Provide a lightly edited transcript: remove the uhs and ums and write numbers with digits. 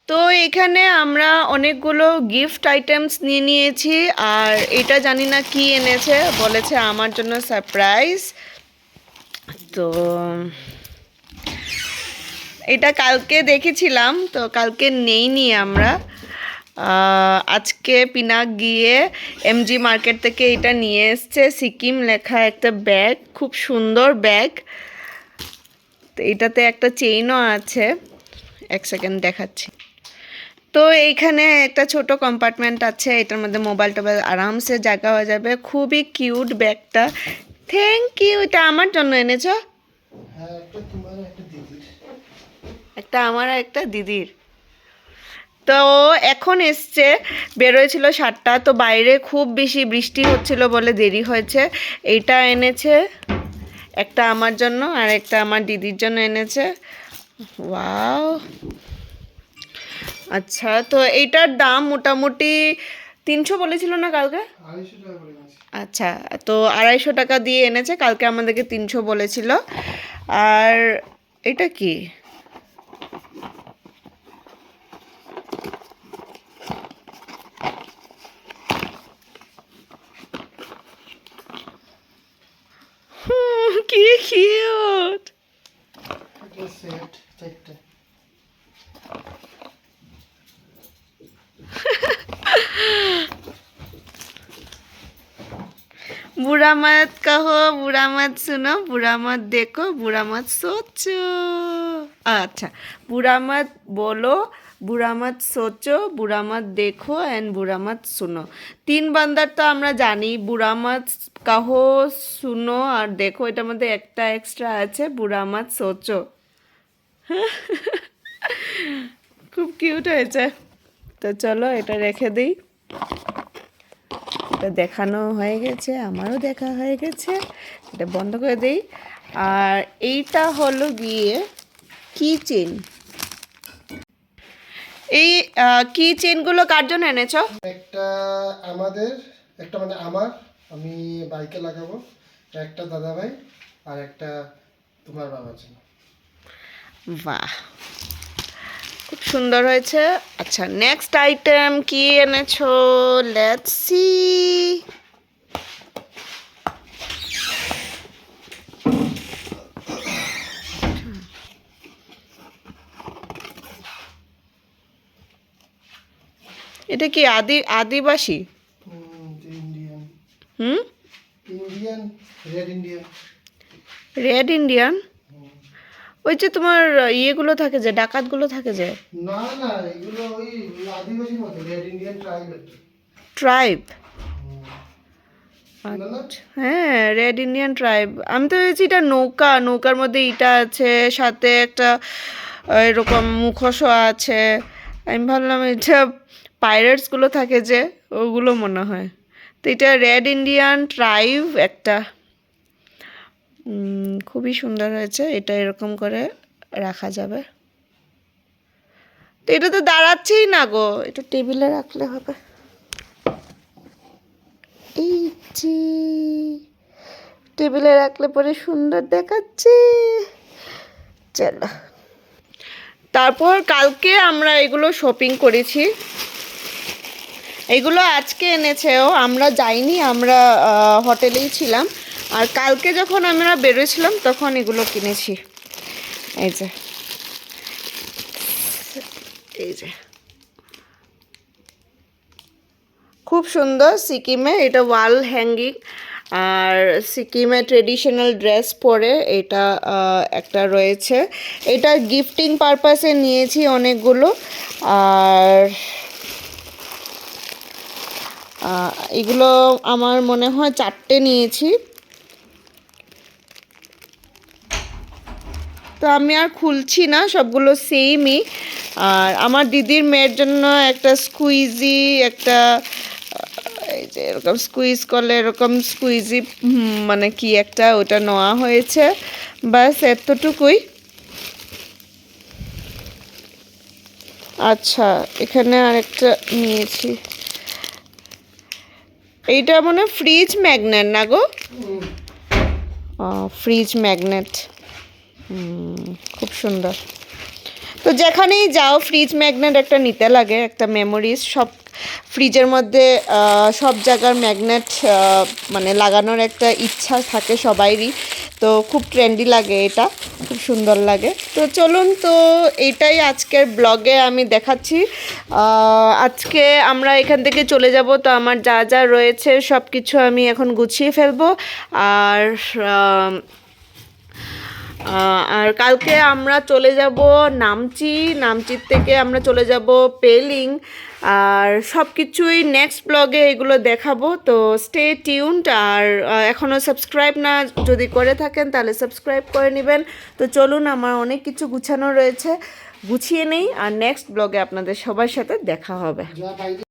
তো এখানে আমরা অনেকগুলো গিফট আইটেমস নিয়ে নিয়েছি, আর এটা জানি না কি এনেছে, বলেছে আমার জন্য সারপ্রাইজ। তো এটা কালকে দেখেছিলাম, তো কালকে নেইনি আমরা। আজকে পিনাক গিয়ে এমজি মার্কেট থেকে এটা নিয়ে এসছে, সিকিম লেখা একটা ব্যাগ, খুব সুন্দর ব্যাগ। তো এটাতে একটা চেইনও আছে, এক সেকেন্ড দেখাচ্ছি। তো এইখানে একটা ছোট কম্পার্টমেন্ট আছে, এটার মধ্যে মোবাইল টোবাইল আরামসে জায়গা হয়ে যাবে। খুবই কিউট ব্যাগটা। Thank you. এটা আমার জন্য এনেছো? হ্যাঁ, একটা তোমার একটা দিদির। একটা আমার আর একটা দিদির। তো এখন এসছে, বেরোয়ছিল 7টা, তো বাইরে খুব বেশি বৃষ্টি হচ্ছিল বলে দেরি হয়েছে। এইটা এনেছে, একটা আমার জন্য আর একটা আমার দিদির জন্য এনেছে। ওয়াও, আচ্ছা। তো এইটার দাম মোটামুটি 300 বলেছিল না কালকে? 250 টাকা করে নিয়েছি। আচ্ছা, তো 250 টাকা দিয়ে এনেছে, কালকে আমাদেরকে 300 বলেছিল। আর এটা কি? কি কিউট! একটা সেট 4টা। बुरा मत कहो, बुरा मत सुनो, बुरा मत देखो, बुरा मत सोचो। अच्छा, बुरा मत बोलो, বুড়া মত সোচো, বুড়া মত দেখো অ্যান্ড বুড়া মত শুনো। 3 বান্দার তো আমরা জানি, বুড়া মত কাহো, শুনো আর দেখো, এটার মধ্যে একটা এক্সট্রা আছে, বুড়া মত সোচো। খুব কিউট হয়েছে। তো চলো এটা রেখে দিই। এটা দেখানো হয়ে গেছে, আমারও দেখা হয়ে গেছে, এটা বন্ধ করে দিই। আর এইটা হলো গিয়ে কি চেন। এই কি চেনগুলো কার জন্য এনেছো? একটা আমাদের, একটা মানে আমার, আমি বাইকে লাগাবো, একটা দাদা ভাই, আর একটা তোমার বাবার জন্য। বাহ, খুব সুন্দর হয়েছে। আচ্ছা, নেক্সট আইটেম কি এনেছো? Let's see. এটা কি আদিবাসী? Indian. Hmm, Indian, red Indian. Red Indian. ওই যে তোমার ইয়েগুলো থাকে যে, ডাকাতগুলো থাকে যে। না না, এগুলো ওই আদিবাসীর মতো, রেড ইন্ডিয়ান ট্রাইব। ট্রাইব? না না, হ্যাঁ, রেড ইন্ডিয়ান ট্রাইব। আমি তো ভেবেছি এটা নৌকা, নৌকার মধ্যে ইটা আছে, সাথে একটা এরকম মুখোশও আছে। আমি ভাবলাম এটা পাইরেটসগুলো থাকে যে, ওগুলো মনে হয়। তো এটা রেড ইন্ডিয়ান ট্রাইব একটা। খুবই সুন্দর হয়েছে, এটা এরকম করে রাখা যাবে। তো এটা তো দাঁড়াচ্ছেই না গো, এটা টেবিলে রাখলে হবে। এই যে টেবিলে রাখলে পরে সুন্দর দেখাচ্ছে। চলো, তারপর কালকে আমরা এগুলো শপিং করেছি, এগুলো আজকে এনেছেও, আমরা যাইনি, আমরা হোটেলেই ছিলাম। আর কালকে যখন আমরা বেরোছিলাম তখন এগুলো কিনেছি। এই যে, এই যে, খুব সুন্দর। সিকিমে এটা ওয়াল হ্যাঙ্গিং, আর সিকিমে ট্রেডিশনাল ড্রেস পরে এটা একটা রয়েছে। এটা গিফটিং পারপাসে নিয়েছি অনেকগুলো। আর এগুলো আমার মনে হয় 4টে নিয়েছি। তো আমি আর খুলছি না, সবগুলো সেমই। আর আমার দিদির মেয়ের জন্য একটা স্কুইজি, একটা এই যে এরকম স্কুইজ করলে এরকম স্কুইজি, মানে কি একটা, ওটা নেওয়া হয়েছে। ব্যাস এতটুকুই। আচ্ছা, এখানে আরেকটা নিয়েছি, এইটা মনে হয় ফ্রিজ ম্যাগনেট না গো? ফ্রিজ ম্যাগনেট, খুব সুন্দর। তো যেখানেই যাও ফ্রিজ ম্যাগনেট একটা নিতে লাগে, একটা মেমোরিজ। সব ফ্রিজের মধ্যে সব জায়গার ম্যাগনেট মানে লাগানোর একটা ইচ্ছা থাকে সবাইরই। তো খুব ট্রেন্ডি লাগে এটা, খুব সুন্দর লাগে। তো চলুন, তো এইটাই আজকের ব্লগে আমি দেখাচ্ছি। আজকে আমরা এখান থেকে চলে যাব, তো আমার যা যা রয়েছে সব কিছু আমি এখন গুছিয়ে ফেলবো। আর আর কালকে আমরা চলে যাব নামচির থেকে আমরা চলে যাব পেলিং। আর সব কিছুই নেক্সট ব্লগে এগুলো দেখাবো। তো স্টে টিউনড। আর এখনও সাবস্ক্রাইব না যদি করে থাকেন তাহলে সাবস্ক্রাইব করে নেবেন। তো চলুন, আমার অনেক কিছু গুছানো রয়েছে, গুছিয়ে নেই। আর নেক্সট ব্লগে আপনাদের সবার সাথে দেখা হবে।